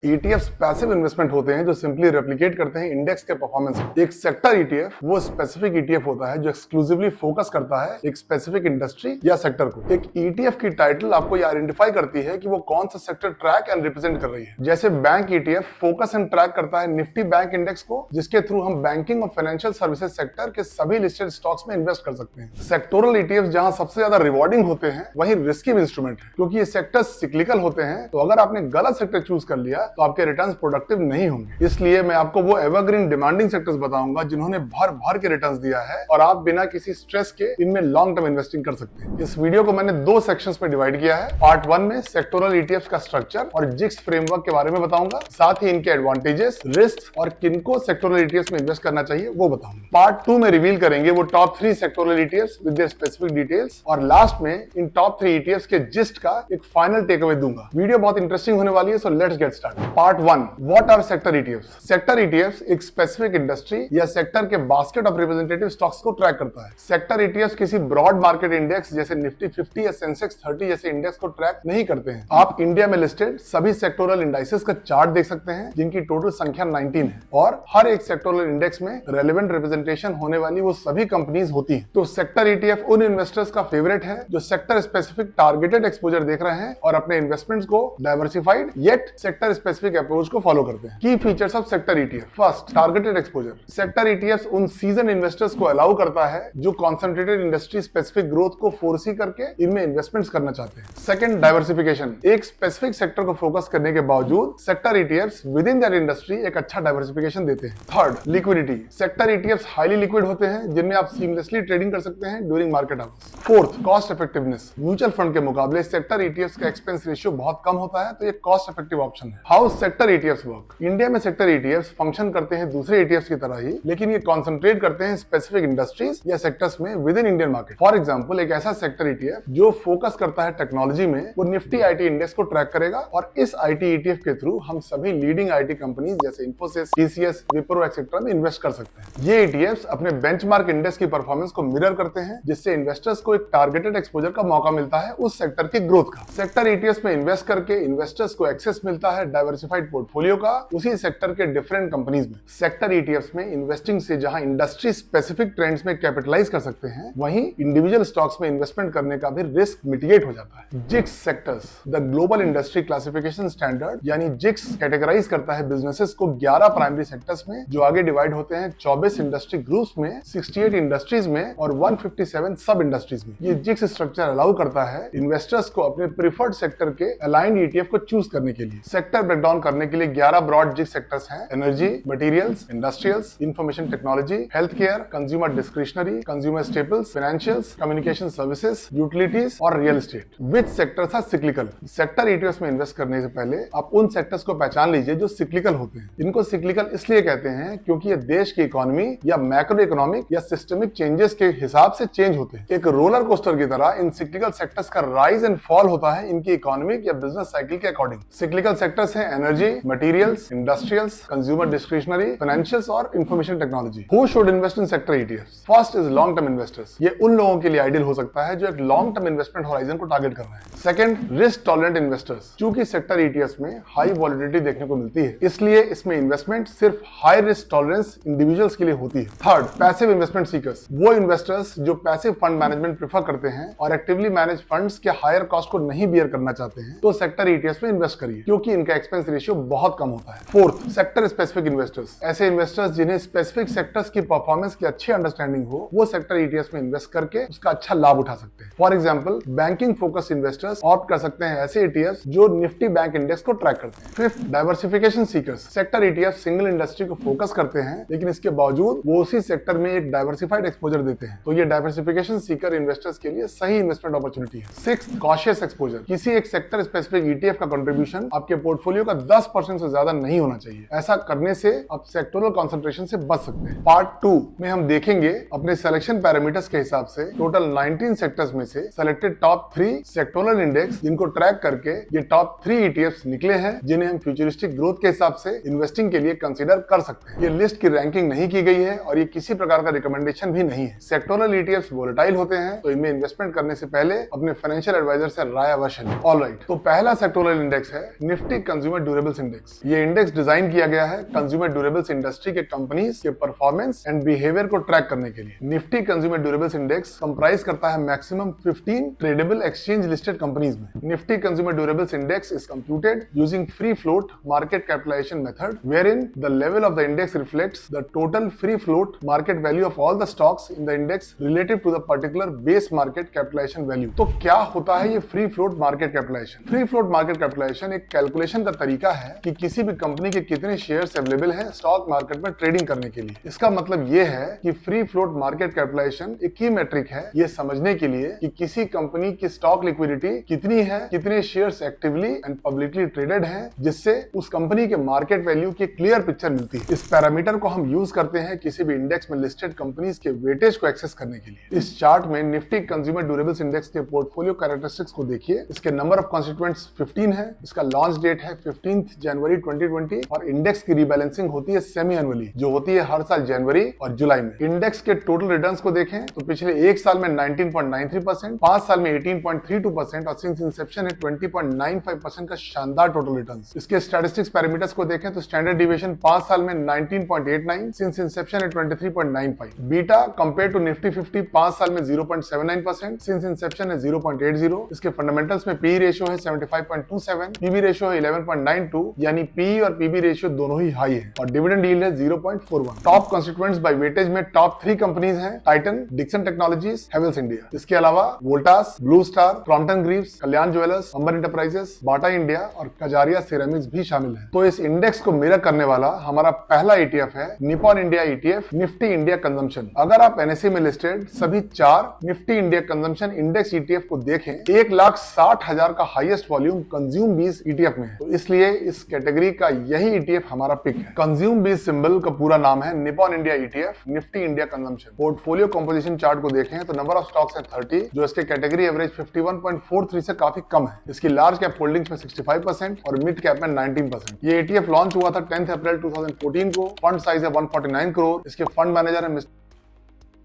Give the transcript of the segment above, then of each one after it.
ETF passive investment होते हैं जो सिंपली रेप्लिकेट करते हैं इंडेक्स के परफॉर्मेंस। एक सेक्टर ईटीएफ वो स्पेसिफिक ईटीएफ होता है जो एक्सक्लूसिवली फोकस करता है एक स्पेसिफिक इंडस्ट्री या सेक्टर को। एक ईटीएफ की टाइटल आपको ये आइडेंटिफाई करती है कि वो कौन सा सेक्टर ट्रैक एंड रिप्रेजेंट कर रही है। जैसे bank ETF focus and track करता है निफ्टी बैंक इंडेक्स को, जिसके थ्रू हम बैंकिंग और फाइनेंशियल सर्विसेज सेक्टर के सभी लिस्टेड स्टॉक्स में इन्वेस्ट कर सकते हैं। सेक्टोरल ईटीएफ जहां सबसे ज्यादा रिवॉर्डिंग होते हैं वहीं रिस्की इंस्ट्रूमेंट है, क्योंकि ये सेक्टर सिक्लिकल होते हैं। तो अगर आपने गलत सेक्टर चूज कर लिया तो आपके रिटर्न्स प्रोडक्टिव नहीं होंगे। इसलिए मैं आपको वो एवरग्रीन डिमांडिंग सेक्टर्स बताऊंगा जिन्होंने भर भर के रिटर्न्स दिया है और आप बिना किसी स्ट्रेस के इनमें लॉन्ग टर्म इन्वेस्टिंग कर सकते हैं। इस वीडियो को मैंने दो सेक्शंस में डिवाइड किया है। पार्ट 1 में सेक्टोरल ईटीएफ का स्ट्रक्चर और जिक्स फ्रेमवर्क के बारे में बताऊंगा, साथ ही इनके एडवांटेजेस, रिस्क और किनको सेक्टोरल ईटीएफ में इन्वेस्ट करना चाहिए वो बताऊंगा। पार्ट 2 में रिवील करेंगे वो top 3 sectoral ETF with their specific details, और लास्ट में इन टॉप 3 ईटीएफ के जिस्ट का एक फाइनल टेकअवे दूंगा। वीडियो बहुत इंटरेस्टिंग होने वाली है, so let's get started. Part 1, what are sector ETFs? Sector ETFs एक स्पेसिफिक इंडस्ट्री या सेक्टर के बास्केट ऑफ रिप्रेजेंटेटिव स्टॉक्स को ट्रैक करता है। सेक्टर ईटीएफ्स किसी ब्रॉड मार्केट इंडेक्स जैसे निफ्टी 50 या सेंसेक्स 30 जैसे इंडेक्स को ट्रैक नहीं करते हैं। आप इंडिया में लिस्टेड सभी सेक्टोरल इंडाइसेस का चार्ट देख सकते हैं, जिनकी टोटल संख्या 19 है, और हर एक सेक्टोरल इंडेक्स में रेलेवेंट रिप्रेजेंटेशन होने वाली वो सभी कंपनीज होती हैं। तो सेक्टर ईटीएफ उन इन्वेस्टर्स का फेवरेट है जो सेक्टर स्पेसिफिक टारगेटेड एक्सपोजर देख रहे हैं और अपने इन्वेस्टमेंट्स को diversified yet sector specific approach को फॉलो करते हैं। की features of sector ETF. First, targeted exposure. Sector ETF उन सीजन इन्वेस्टर्स को अलाउ करता है जो कॉन्सेंट्रेटेड इंडस्ट्री स्पेसिफिक ग्रोथ को फोरसी करके इनमें इन्वेस्टमेंट्स करना चाहते हैं। Second, diversification. एक स्पेसिफिक सेक्टर को फोकस करने के बावजूद sector ETF with in that industry एक अच्छा डाइवर्सिफिकेशन देते हैं। Third, liquidity. Sector ETF highly liquid होते हैं जिनमें आप सीमलेसली ट्रेडिंग कर सकते हैं during market hours. Fourth, cost effectiveness. Mutual fund के मुकाबले सेक्टर ईटीएफ का एक्सपेंस रेशियो बहुत कम होता है, तो ये कॉस्ट इफेक्टिव ऑप्शन है। How sector ETF work? India में सेक्टर ईटीएफ फंक्शन करते हैं दूसरे ईटीएफ की तरह ही, लेकिन ये कॉन्सेंट्रेट करते हैं स्पेसिफिक इंडस्ट्रीज या सेक्टर्स में with in Indian market. For example, एक ऐसा सेक्टर ईटीएफ जो फोकस करता है टेक्नोलॉजी में, वो निफ्टी आईटी इंडेक्स को ट्रैक करेगा, और इस आईटी ईटीएफ के थ्रू हम सभी लीडिंग आईटी कंपनीज जैसे इंफोसिस, टीसीएस, विप्रो एक्सेट्रा में इन्वेस्ट कर सकते हैं। ये ईटीएफ अपने बेंचमार्क इंडेक्स की परफॉर्मेंस को मिरर करते हैं, जिससे इन्वेस्टर्स को एक टारगेटेड एक्सपोजर का मौका मिलता है उस सेक्टर की ग्रोथ का। सेक्टर ईटीएफ में इन्वेस्ट करके इन्वेस्टर्स को एक्सेस मिलता है डाइवर्सिफाइड पोर्टफोलियो का उसी सेक्टर के डिफरेंट कंपनीज में। सेक्टर ईटीएफ में इन्वेस्टिंग से जहां इंडस्ट्री स्पेसिफिक ट्रेंड्स में कैपिटलाइज कर सकते हैं, वहीं इंडिविजुअल स्टॉक्स में इन्वेस्टमेंट करने का भी रिस्क मिटिगेट हो जाता है। जिक्स sectors, the global industry classification standard यानी जिक्स कैटेगराइज करता है बिजनेसेस को 11 प्राइमरी सेक्टर्स में, जो आगे डिवाइड होते हैं 24 इंडस्ट्री ग्रुप्स में, 68 इंडस्ट्रीज में और 157 सब इंडस्ट्रीज में। ये जिक्स स्ट्रक्चर अलाउ करता है इन्वेस्टर्स को अपने प्रिफर्ड सेक्टर के अलाइंड ईटीएफ को चूज करने के लिए। सेक्टर ब्रेकडाउन करने के लिए 11 ब्रॉड जिक्स सेक्टर्स हैं: energy, materials, industrials, information technology, health care, consumer discretionary, consumer staples, financials, communication services, utilities और real estate. Which sectors are cyclical? Sector ETF में इन्वेस्ट करने से पहले आप उन सेक्टर्स को पहचान लीजिए जो सिक्लिकल होते हैं। इनको सिक्लिकल इसलिए कहते हैं क्योंकि ये देश की इकोनॉमी या मैक्रो इकोनॉमिक या सिस्टमिक चेंजेस के हिसाब से चेंज होते हैं। एक रोलर कोस्टर की तरह इन सिक्लिकल सेक्टर्स का राइज एंड फॉल होता है इनकी इकोनॉमिक या बिजनेस साइकिल के अकॉर्डिंग। सिक्लिकल सेक्टर्स हैं energy, materials, industrials, consumer discretionary, financials और information technology. Who should invest in sector ETFs? First is long term investors. ये उन लोगों के लिए आइडियल हो सकता है जो एक लॉन्ग टर्म इन्वेस्टमेंट होराइजन को टारगेट कर रहे हैं। Second, risk tolerant investors. चूंकि सेक्टर ETFs में हाई वॉलिडिटी देखने को मिलती है, इसलिए इसमें इन्वेस्टमेंट सिर्फ हाई रिस्क टॉलरेंस इंडिविजुअल्स के लिए होती है। Third, passive investment seekers. वो इन्वेस्टर्स जो पैसिव फंड मैनेजमेंट प्रेफर करते हैं और एक्टिवली मैनेज फंड्स के हायर कॉस्ट को नहीं बियर करना चाहते हैं, तो सेक्टर ETFs में इन्वेस्ट करिए, क्योंकि इनका एक्सपेंस रेशियो बहुत कम होता है। Fourth, sector specific investors. ऐसे इन्वेस्टर्स जिन्हें स्पेसिफिक सेक्टर्स की परफॉर्मेंस की अच्छी अंडरस्टैंडिंग हो, वो सेक्टर ETFs में इन्वेस्ट करके उसका अच्छा लाभ उठा सकते हैं। For example, banking focus investors opt कर सकते हैं ऐसे ETFs जो निफ्टी बैंक इंडेक्स को ट्रैक करते हैं। Fifth, diversification seekers. Sector ETFs single industry को फोकस करते हैं, लेकिन इसके बावजूद वो उसी सेक्टर में एक डाइवर्सिफाइड एक्सपोजर देते हैं, तो ये डाइवर्सिफिकेशन सीकर इन्वेस्टर्स के लिए सही इन्वेस्टमेंट अपॉर्चुनिटी है। Sixth, cautious exposure. किसी एक सेक्टर स्पेसिफिक ETF का कंट्रीब्यूशन आपके पोर्टफोलियो का 10% से ज्यादा नहीं होना चाहिए। ऐसा करने से आप सेक्टोरल कंसंट्रेशन से बच सकते हैं। पार्ट 2 में हम देखेंगे अपने सिलेक्शन पैरामीटर्स के हिसाब से टोटल 19 सेक्टर्स में से सिलेक्टेड टॉप 3 सेक्टोरल इंडेक्स, जिनको ट्रैक करके ये टॉप 3 ETFs निकले हैं जिन्हें हम फ्यूचरिस्टिक ग्रोथ के हिसाब से इन्वेस्टिंग के लिए कंसीडर कर सकते हैं। ये लिस्ट की रैंकिंग नहीं की गई है और ये किसी प्रकार का रिकमेंडेशन भी नहीं है। सेक्टोरल ETFs वोलेटाइल होते हैं, तो इनमें इन्वेस्टमेंट करने से पहले अपने फाइनेंशियल एडवाइजर से राय अवश्य लें। ऑलराइट, तो पहला सेक्टोरल इंडेक्स है Nifty consumer consumer durables index. ये इंडेक्स डिजाइन किया गया है कंज्यूमर ड्यूरेबल्स इंडस्ट्री के कंपनीज के परफॉर्मेंस एंड बिहेवियर को ट्रैक करने के लिए। Nifty consumer durables index comprise करता है maximum 15 tradable exchange listed companies में। Nifty consumer durables index is computed using free float market capitalisation method, wherein the level of the index reflects the total free float market value of all the stocks in the index relative to the particular base market capitalization value। तो क्या होता है ये free float market capitalisation? Free float market capitalisation एक calculation का तरीका है कि किसी भी कंपनी के कितने शेयर्स अवेलेबल हैं स्टॉक मार्केट में ट्रेडिंग करने के लिए। इसका मतलब ये है कि फ्री फ्लोट मार्केट कैपिटलाइजेशन एक की मेट्रिक है ये समझने के लिए कि किसी कंपनी की स्टॉक लिक्विडिटी कितनी है, कितने shares actively and publicly traded हैं, जिससे उस कंपनी के मार्केट वैल्यू की क्लियर पिक्चर मिलती है। इस पैरामीटर को हम यूज करते हैं किसी भी इंडेक्स में लिस्टेड कंपनीज के वेटेज को एक्सेस करने के लिए। इस चार्ट में निफ्टी कंज्यूमर ड्यूरेबल्स इंडेक्स के पोर्टफोलियो कैरेक्टरिस्टिक्स को देखिए। इसके नंबर ऑफ कॉन्स्टिट्यूएंट्स 15 है, इसका लॉन्च डेट है 15 जनवरी 2020 और इंडेक्स की रीबैलेंसिंग होती है सेमी एनुअली, जो होती है हर साल जनवरी और जुलाई में। इंडेक्स के टोटल रिटर्न्स को देखें तो पिछले एक साल में 19.93%, 5 साल में 18.32% और सिंस इंसेप्शन है 20.95% का शानदार टोटल रिटर्न्स। इसके स्टैटिस्टिक्स पैरामीटर्स को देखें तो स्टैंडर्ड डिविएशन 5 साल में 19.89, सिंस इंसेप्शन है 23.95। बीटा कंपेयर टू निफ्टी 50 5 साल में 0.79%, सिंस इंसेप्शन है 0.80। इसके फंडामेंटल्स में पी रेशियो है 75.27, पीबी रेशियो है 11.92, यानी पी और पीबी रेशियो दोनों ही हाई है और डिविडेंड यील्ड है 0.41। टॉप कंस्टिट्यूएंट्स बाय वेटेज में टॉप 3 कंपनीज हैं, टाइटन, डिक्सन टेक्नोलॉजीज, हेवेल्स इंडिया। इसके अलावा वोल्टास, ब्लू स्टार, क्रॉम्पटन ग्रीव्स, कल्याण ज्वेलर्स, अंबर एंटरप्राइजेस, बाटा इंडिया और कजारिया सिरेमिक्स भी शामिल है। तो इस इंडेक्स को मिरर करने वाला हमारा पहला ईटीएफ है Nippon India ETF Nifty India consumption. अगर आप एनएसई में लिस्टेड सभी 4 Nifty India consumption index ETF को देखें, 1,60,000 का हाईएस्ट वॉल्यूम कंज्यूम बीज ईटीएफ में है, तो इसलिए इस कैटेगरी का यही ईटीएफ हमारा पिक है। कंज्यूम बीज सिंबल का पूरा नाम है Nippon India ETF Nifty India consumption. Portfolio composition chart को देखें तो नंबर ऑफ स्टॉक्स है 30, जो इसके कैटेगरी एवरेज 51.43 से काफी कम है। इसकी लार्ज कैप होल्डिंग्स में 65% और मिड कैप में 19%। ये ईटीएफ लॉन्च हुआ था 10 अप्रैल 2014 को। फंड साइज है 149 करोड़। इसके फंड मैनेजर है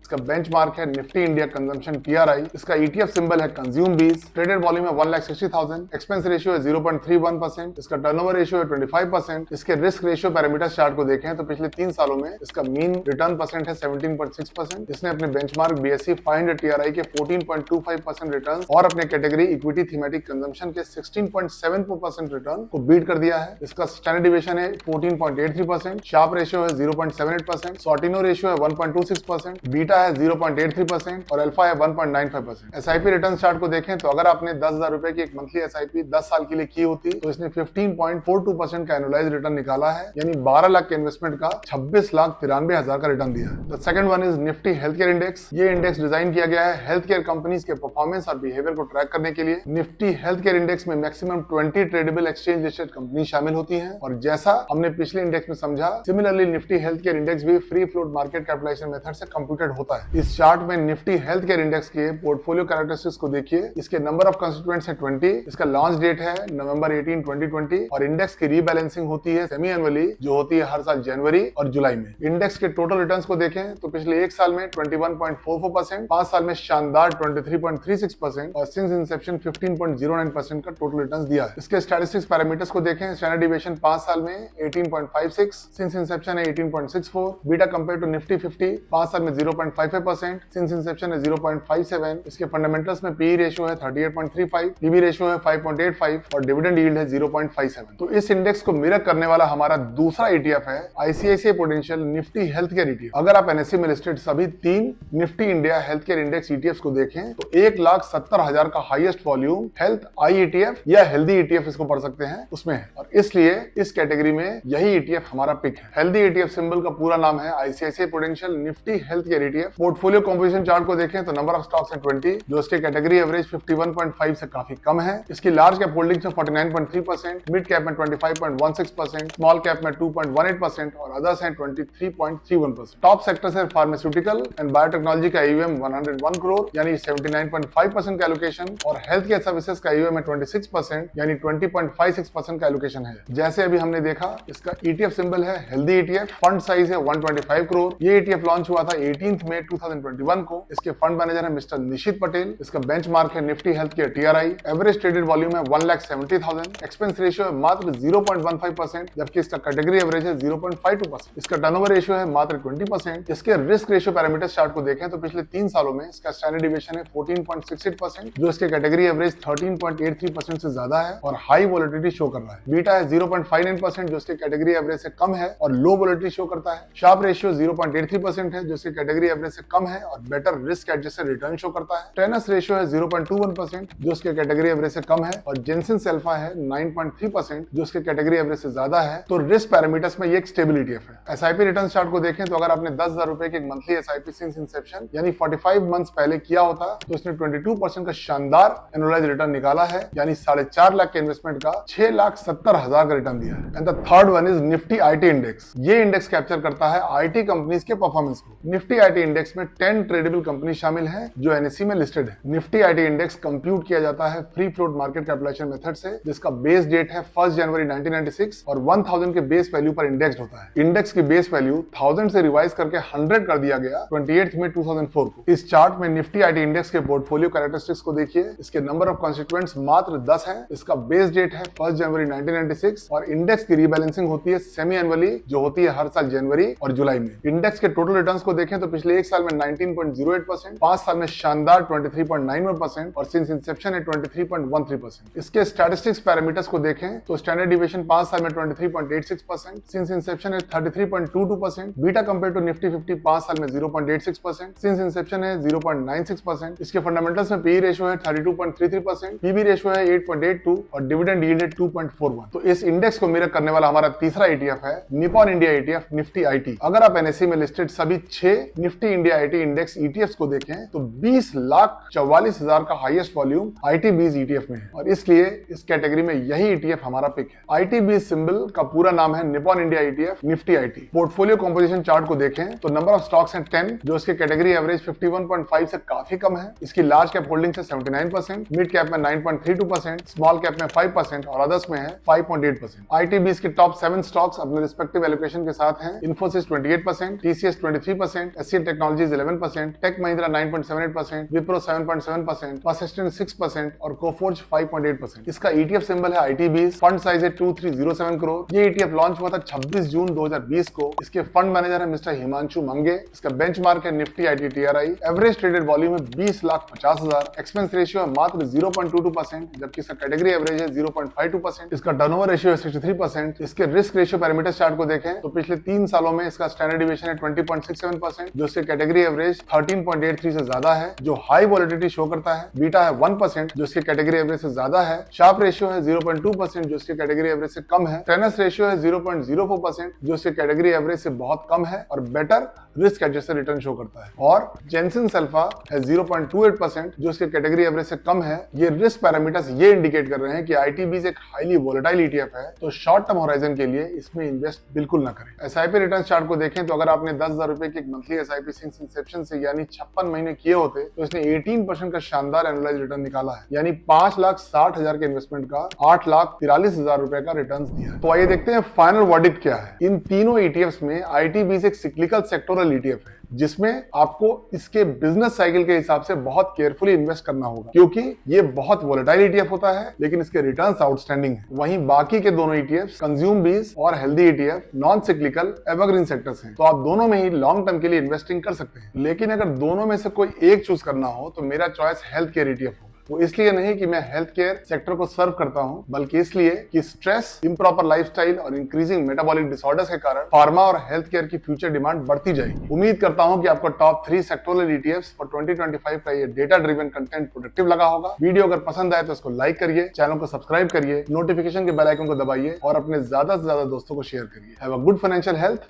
इसका बेंचमार्क है निफ्टी इंडिया कंजम्पशन टीआरआई। इसका ईटीएफ सिंबल है कंज्यूम बीज। ट्रेडेड वॉल्यूम है 1,60,000। एक्सपेंस रेशियो है 0.31%। इसका टर्नओवर रेशियो है 25%। इसके रिस्क रेशियो पैरामीटर्स चार्ट को देखें तो पिछले 3 सालों में इसका मीन रिटर्न परसेंट है 17.6%। इसने अपने बेंचमार्क बीएसई 500 टीआरआई के 14.25% रिटर्न और अपने कैटेगरी इक्विटी थीमेटिक कंजम्पशन के 16.74% रिटर्न को बीट कर दिया है। इसका स्टैंडर्ड डिविएशन है 14.83%। शार्प रेशियो है 0.78%। सॉर्टिनो रेशियो है 1.26%। बीटा है 0.83% और अल्फा है 1.95%। एसआईपी रिटर्न चार्ट को देखें तो अगर आपने 10,000 रुपए की एक मंथली एसआईपी 10 साल के लिए की होती तो इसने 15.42% का एनुअलाइज्ड रिटर्न निकाला है, यानी 12 लाख के इन्वेस्टमेंट का 26,93,000 का रिटर्न दिया है। The second one is Nifty health care index. ये इंडेक्स डिजाइन किया गया है हेल्थ केयर कंपनीज के परफॉर्मेंस और बिहेवियर को ट्रैक करने के लिए। निफ्टी हेल्थ केयर इंडेक्स में maximum 20 tradable exchange listed company शामिल होती हैं और जैसा हमने पिछले इंडेक्स में समझा, similarly Nifty health care index भी free float market capitalisation method से कंप्यूटेड होता है। इस चार्ट में निफ्टी हेल्थ केयर इंडेक्स के पोर्टफोलियो कैरेक्टरिस्टिक्स को देखिए। इसके नंबर ऑफ कंस्टिट्यूएंट्स है 20। इसका लॉन्च डेट है नवंबर 18, 2020 और इंडेक्स की रीबैलेंसिंग होती है सेमी एनुअली, जो होती है हर साल जनवरी और जुलाई में। इंडेक्स के टोटल रिटर्न्स को देखें तो पिछले एक साल में 21.44%, 5 साल में शानदार 23.36% और सिंस इंसेप्शन 15.09% का टोटल रिटर्न्स दिया है। इसके स्टैटिस्टिक्स पैरामीटर्स को देखें। स्टैंडर्ड डिविएशन 5 साल में 18.56, सिंस इंसेप्शन है 18.64। बीटा कंपेयर टू निफ्टी 50 5 साल में 0.55%, सिंस इंसेप्शन है 0.57। इसके फंडामेंटल्स में पी रेशियो है 38.35, पीबी रेशियो है 5.85 और डिविडेंड यील्ड है 0.57। तो इस इंडेक्स को मिरर करने वाला हमारा दूसरा ईटीएफ है ICICI prudential Nifty health care ETF. अगर आप एनएसई में लिस्टेड सभी 3 Nifty India health care index ETF को देखें तो 1,70,000 का highest volume health I ETF या हेल्दी ईटीएफ इसको पढ़ सकते हैं उसमें है और इसलिए इस कैटेगरी में यही ईटीएफ हमारा पिक है। हेल्दी ईटीएफ सिंबल का पूरा नाम है ICICI prudential Nifty health care ETF. Portfolio composition chart को देखें तो नंबर ऑफ स्टॉक्स है 20, जो इसके कैटेगरी एवरेज 51.5 से काफी कम है। इसकी लार्ज कैप होल्डिंग्स में 49.3%, मिड कैप में 25.16%, स्मॉल कैप में 2.18% और अदर्स हैं 23.31%। टॉप सेक्टर्स है फार्मास्यूटिकल एंड बायोटेक्नोलॉजी का AUM 101 करोड़ यानी 79.5% का एलोकेशन और हेल्थ केयर सर्विसेज का AUM है 26% यानी 20.56% का एलोकेशन है। जैसे अभी हमने देखा, इसका ETF सिंबल है हेल्दी ETF। फंड साइज है 125 करोड़। ये ETF लॉन्च हुआ था 18 मई 2021 को। इसके फंड मैनेजर है मिस्टर निशित पटेल। इसका बेंचमार्क है Nifty health care TRI। Average traded volume है 1,70,000। एक्सपेंस रेशियो है मात्र 0.15%, जबकि इसका कैटेगरी एवरेज है 0.52%। इसका टर्नओवर रेशियो है मात्र 20%। इसके रिस्क रेशियो पैरामीटर्स चार्ट को देखें तो पिछले 3 सालों में इसका स्टैंडर्ड डिविएशन है 14.68%, जो इसके कैटेगरी एवरेज 13.83% से ज्यादा है और हाई वोलेटिलिटी शो कर रहा है। बीटा है 0.59%, जो इसके कैटेगरी एवरेज से कम है और लो वोलेटिलिटी शो करता है। शार्प रेशियो 0.83% है, जो इसके कैटेगरी एवरेज से कम है और better risk adjusted return show करता है। टेनस रेशियो है 0.21%, जो इसके कैटेगरी एवरेज से कम है और जेनसेन अल्फा है 9.3%, जो इसके कैटेगरी एवरेज से ज्यादा है। तो रिस्क पैरामीटर्स में ये एक स्टेबल ETF है। एसआईपी रिटर्न चार्ट को देखें तो अगर आपने 10,000 रुपए की एक मंथली एसआईपी सिंस इंसेप्शन यानी 45 मंथ्स पहले किया होता तो इसने 22% का शानदार एनुअलाइज रिटर्न निकाला है, यानी 4.5 लाख के इन्वेस्टमेंट का 6,70,000 का रिटर्न दिया है। And the third one is Nifty IT index. ये इंडेक्स कैप्चर करता है आईटी कंपनीज के परफॉर्मेंस को। निफ्टी आईटी इंडेक्स में 10 ट्रेडेबल कंपनी शामिल है जो एनएसई में लिस्टेड है। निफ्टी आईटी इंडेक्स कंप्यूट किया जाता है free float market capitalisation method से, जिसका बेस डेट है 1 जनवरी 1996 और 1000 के बेस वैल्यू पर इंडेक्स होता है। इंडेक्स की बेस वैल्यू 1000 से रिवाइज करके 100 कर दिया गया 28 मई 2004 को। इस चार्ट में निफ्टी आईटी इंडेक्स के पोर्टफोलियो कैरेक्टरिस्टिक्स को देखिए। इसके नंबर ऑफ कॉन्स्टिट्यूएंट्स मात्र 10 है। इसका बेस डेट है 1 जनवरी 1996 और इंडेक्स की रीबैलेंसिंग होती है सेमी एनुअली, जो होती है हर साल जनवरी और जुलाई में। इंडेक्स के टोटल रिटर्न्स को देखें तो पिछले 1 साल में 19.08%, 5 साल में शानदार 23.91% और सिंस इंसेप्शन है 23.13%। इसके स्टैटिस्टिक्स पैरामीटर्स को देखें तो स्टैंडर्ड डिविएशन 5 साल में 23.86%, सिंस इंसेप्शन है 33.22%, बीटा कंपेयर टू निफ्टी 50 5 साल में 0.86%, सिंस इंसेप्शन है 0.96%। इसके फंडामेंटल्स में पीई रेशियो है 32.33%, पीबी रेशियो है 8.82 और डिविडेंड यील्ड है 2.41। तो इस इंडेक्स को मिरर करने वाला हमारा तीसरा ETF है Nippon India ETF Nifty IT. अगर आप एनएसई में लिस्टेड सभी 6 Nifty India IT index ETFs को देखें तो 20,44,000 का हाईएस्ट वॉल्यूम आईटी बीज ETF में है और इसलिए इस कैटेगरी में यही ETF हमारा पिक है। आईटी बीज सिंबल का पूरा नाम है Nippon India ETF Nifty IT. Portfolio composition chart को देखें तो नंबर ऑफ स्टॉक्स हैं 10, जो इसके कैटेगरी एवरेज 51.5 से काफी कम है। इसकी लार्ज कैप होल्डिंग है 79%, मिड कैप में 9.32%, स्मॉल कैप में 5% और अदर्स में है 5.8%। आईटीबीज के टॉप 7 स्टॉक्स अपने रिस्पेक्टिव एलोकेशन के साथ हैं। Infosys 28%, TCS 23%, HCL technologies 11%, tech Mahindra 9.78%, Wipro 7.7%, persistent 6% और कोफोर्ज 5.8%। इसका ETF सिंबल है आईटीबीज। फंड साइज है 2307 करोड़। ये ETF लॉन्च हुआ था 26 जून 2020 को। इसके फंड मैनेजर है मिस्टर हिमांशु मंगे। इसका बेंचमार्क है Nifty IT TRI। Average traded volume है 20,50,000। एक्सपेंस रेशियो है मात्र 0.22%, जबकि इसका कैटेगरी एवरेज है 0.52%। इसका टर्नओवर रेशियो है 63%। इसके रिस्क रेशियो पैरामीटर्स चार्ट को देखें तो पिछले 3 सालों में इसका स्टैंडर्ड डिविएशन है 20.67%, जो इसके कैटेगरी एवरेज 13.83 से ज्यादा है, जो हाई वोलेटिलिटी शो करता है। बीटा है 1%, जो इसके कैटेगरी एवरेज से ज्यादा है। शार्प रेशियो है 0.2%, जो इसके कैटेगरी एवरेज से कम है। टेनस रेशियो है 0.04%, जो इसके कैटेगरी एवरेज से बहुत कम है और better risk adjusted return show करता है। और जेनसेन अल्फा है 0.28%, जो इसके कैटेगरी एवरेज से कम है। ये रिस्क पैरामीटर्स ये इंडिकेट कर रहे हैं कि आईटीबीज एक हाईली वोलेटाइल ETF है, तो शॉर्ट टर्म होराइजन के लिए इसमें इन्वेस्ट बिल्कुल ना करें। एसआईपी रिटर्न चार्ट को देखें तो अगर आपने 10,000 रुपए की एक मंथली एसआईपी सिंस इंसेप्शन से यानी 56 महीने किए होते तो इसने 18% का शानदार एनुअलाइज रिटर्न निकाला है, यानी 5,60,000 के इन्वेस्टमेंट का 8,43,000 रुपए का रिटर्न दिया। तो आइए देखते हैं फाइनल वर्डिक्ट क्या है। इन तीनों ETFs में आईटीबीज एक सिक्लिकल सेक्टोरल ETF है, जिसमें आपको इसके बिजनेस साइकिल के हिसाब से बहुत केयरफुली इन्वेस्ट करना होगा, क्योंकि ये बहुत वोलेटाइल ETF होता है लेकिन इसके रिटर्न्स आउटस्टैंडिंग है। वहीं बाकी के दोनों ETFs कंज्यूम बीज और healthy ETF non cyclical evergreen sectors हैं, तो आप दोनों में ही लॉन्ग टर्म के लिए इन्वेस्टिंग कर सकते हैं। लेकिन अगर दोनों में से कोई एक चूज करना हो तो मेरा चॉइस हेल्थ केयर ETF होगा। वो इसलिए नहीं कि मैं हेल्थ केयर सेक्टर को सर्व करता हूं, बल्कि इसलिए कि स्ट्रेस, इम्प्रॉपर लाइफस्टाइल और इंक्रीजिंग मेटाबॉलिक डिसऑर्डर्स के कारण फार्मा और हेल्थ केयर की फ्यूचर डिमांड बढ़ती जाएगी। उम्मीद करता हूं कि आपको टॉप 3 सेक्टोरल ETFs फॉर 2025 का ये डेटा ड्रिवन कंटेंट प्रोडक्टिव लगा होगा। वीडियो अगर पसंद आए तो इसको लाइक करिए, चैनल को सब्सक्राइब करिए, नोटिफिकेशन के बेल आइकन को दबाइए और अपने ज्यादा से ज्यादा दोस्तों को शेयर करिए। Have a good financial health.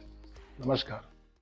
नमस्कार।